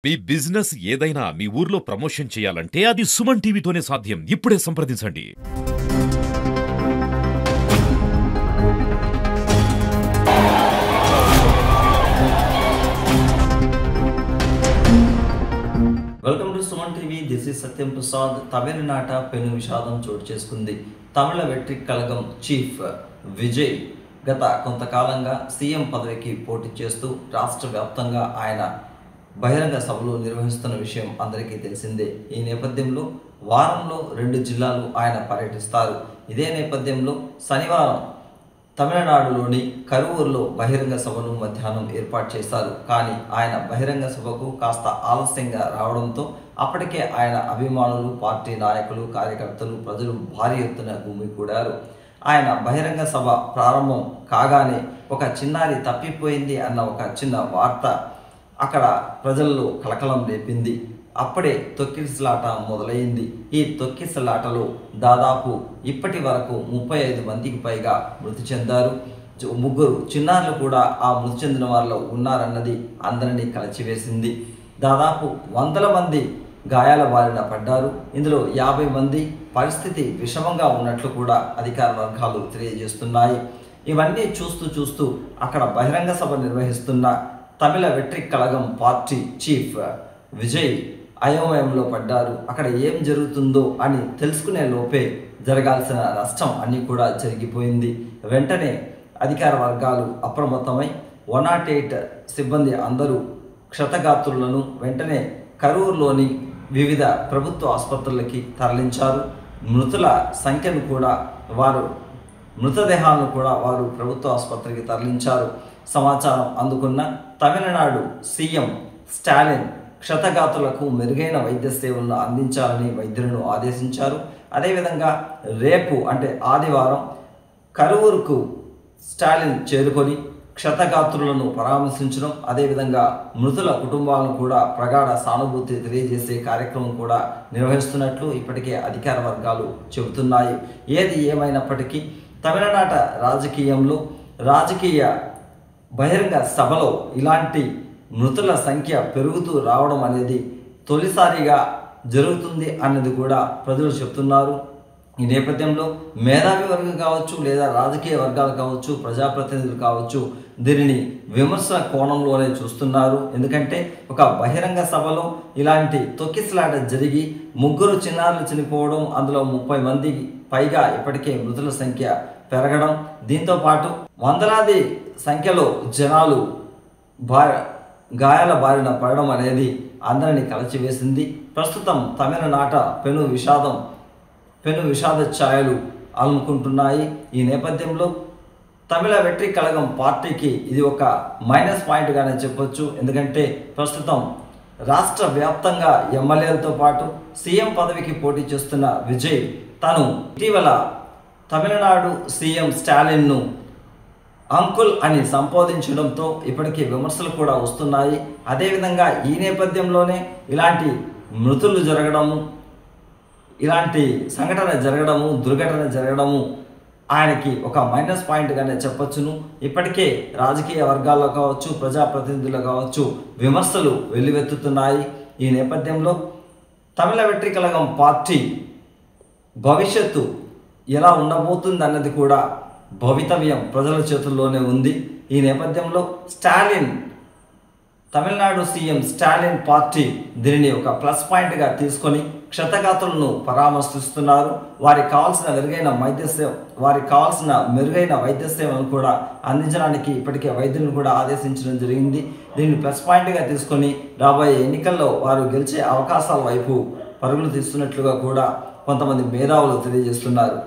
మీ business ఏదైనా మీ ఊర్లో promotion చేయాలంటే అది సుమన్ టీవీతోనే సాధ్యం. ఇప్పుడే సంప్రదించండి. Welcome to Suman TV. This is Satyam Prasad. తమిళనాట పెను విషాదం చోటు చేసుకుంది. తమిళ వెట్రి కళగం చీఫ్ విజయ్ గత కొంతకాలంగా సీఎం పదవికి పోటీ చేస్తూ రాష్ట్ర వ్యాప్తంగా ఆయన బహిరంగ సభలు నిర్వహిస్తున్న విషయం అందరికీ తెలిసిందే. ఈ నేపథ్యంలో వారంలో 2 జిల్లాలు ఆయన పర్యటిస్తారు. ఇదే నేపథ్యంలో శనివారం తమిళనాడులోని కరూరులో బహిరంగ సభను మధ్యాహ్నం ఏర్పాటు చేశారు. కానీ ఆయన బహిరంగ సభకు కాస్త ఆలస్యంగా రావడంతో అప్పటికే ఆయన అభిమానులు, పార్టీ నాయకులు, కార్యకర్తలు, ప్రజలు భారీ ఎత్తున గుమికూడారు. ఆయన బహిరంగ సభ ప్రారంభం కాగానే ఒక చిన్నారి తప్పిపోయింది అన్న ఒక చిన్న వార్త అక్కడ ప్రజల్లో కలకలం రేపింది. అప్పుడే తొక్కిసలాట మొదలైంది. ఈ తొక్కిసలాటలో దాదాపు ఇప్పటి వరకు 35 మందికి పైగా మృతి చెందారు. 3 చిన్నారులు కూడా ఆ మృతి చెందిన వారిలో ఉన్నారన్నది అందరినీ కలచివేసింది. దాదాపు 100 మంది గాయాల బారిన పడ్డారు. ఇందులో 50 మంది పరిస్థితి విషమంగా ఉన్నట్లు కూడా అధికార వర్గాలు తెలియజేస్తున్నాయి. ఇవన్నీ చూస్తూ అక్కడ బహిరంగ సభ నిర్వహిస్తున్న తమిళ వెట్రి కళగం పార్టీ చీఫ్ విజయ్ అయోమయంలో పడ్డారు. అక్కడ ఏం జరుగుతుందో అని తెలుసుకునే లోపే జరగాల్సిన నష్టం అన్నీ కూడా జరిగిపోయింది. వెంటనే అధికార వర్గాలు అప్రమత్తమై 108 సిబ్బంది అందరూ క్షతగాత్రులను వెంటనే కరూరులోని వివిధ ప్రభుత్వ ఆసుపత్రులకి తరలించారు. మృతదేహాలను కూడా వారు ప్రభుత్వ ఆసుపత్రికి తరలించారు. సమాచారం అందుకున్న తమిళనాడు సీఎం స్టాలిన్ క్షతగాతులకు మెరుగైన వైద్య సేవలను అందించాలని వైద్యులను ఆదేశించారు. అదేవిధంగా రేపు అంటే ఆదివారం కరూరుకు స్టాలిన్ చేరుకొని క్షతగాత్రులను పరామర్శించడం, అదేవిధంగా మృతుల కుటుంబాలను కూడా ప్రగాఢ సానుభూతి తెలియజేసే కార్యక్రమం కూడా నిర్వహిస్తున్నట్లు ఇప్పటికే అధికార వర్గాలు చెబుతున్నాయి. ఏది ఏమైనప్పటికీ తమిళనాట రాజకీయ బహిరంగ సభలో ఇలాంటి మృతుల సంఖ్య పెరుగుతూ రావడం అనేది తొలిసారిగా జరుగుతుంది అన్నది కూడా ప్రజలు చెప్తున్నారు. ఈ నేపథ్యంలో మేధావి వర్గం కావచ్చు, లేదా రాజకీయ వర్గాలు కావచ్చు, ప్రజాప్రతినిధులు కావచ్చు, దీనిని విమర్శ కోణంలోనే చూస్తున్నారు. ఎందుకంటే ఒక బహిరంగ సభలో ఇలాంటి తొక్కిసలాట జరిగి 3 చిన్నారులు చనిపోవడం, అందులో 30 మందికి పైగా ఇప్పటికే మృతుల సంఖ్య పెరగడం, దీంతోపాటు వందలాది సంఖ్యలో జనాలు గాయాల బారిన పడడం అనేది అందరినీ కలచివేసింది. ప్రస్తుతం తమిళనాట పెను విషాద ఛాయలు అలుముకుంటున్నాయి. ఈ నేపథ్యంలో తమిళ వెట్రి కళగం పార్టీకి ఇది ఒక మైనస్ పాయింట్గానే చెప్పొచ్చు. ఎందుకంటే ప్రస్తుతం రాష్ట్ర వ్యాప్తంగా ఎమ్మెల్యేలతో పాటు సీఎం పదవికి పోటీ చేస్తున్న విజయ్ తను ఇటీవల తమిళనాడు సీఎం స్టాలిన్ను అంకుల్ అని సంబోధించడంతో ఇప్పటికీ విమర్శలు కూడా వస్తున్నాయి. అదేవిధంగా ఈ నేపథ్యంలోనే ఇలాంటి మృతులు జరగడము, ఇలాంటి దుర్ఘటన జరగడము ఆయనకి ఒక మైనస్ పాయింట్గానే చెప్పొచ్చును. ఇప్పటికే రాజకీయ వర్గాల్లో కావచ్చు, ప్రజాప్రతినిధులు కావచ్చు, విమర్శలు వెల్లువెత్తుతున్నాయి. ఈ నేపథ్యంలో తమిళ వెట్రి కళగం పార్టీ భవిష్యత్తు ఎలా ఉండబోతుంది అన్నది కూడా భవితవ్యం ప్రజల చేతుల్లోనే ఉంది. ఈ నేపథ్యంలో తమిళనాడు సీఎం స్టాలిన్ పార్టీ దీనిని ఒక ప్లస్ పాయింట్గా తీసుకొని క్షతగాత్రులను పరామర్శిస్తున్నారు. వారికి కావాల్సిన మెరుగైన వైద్య సేవలను కూడా అందించడానికి ఇప్పటికే వైద్యులను కూడా ఆదేశించడం జరిగింది. దీన్ని ప్లస్ పాయింట్గా తీసుకొని రాబోయే ఎన్నికల్లో వారు గెలిచే అవకాశాల వైపు పరుగులు తీస్తున్నట్లుగా కూడా కొంతమంది మేధావులు తెలియజేస్తున్నారు.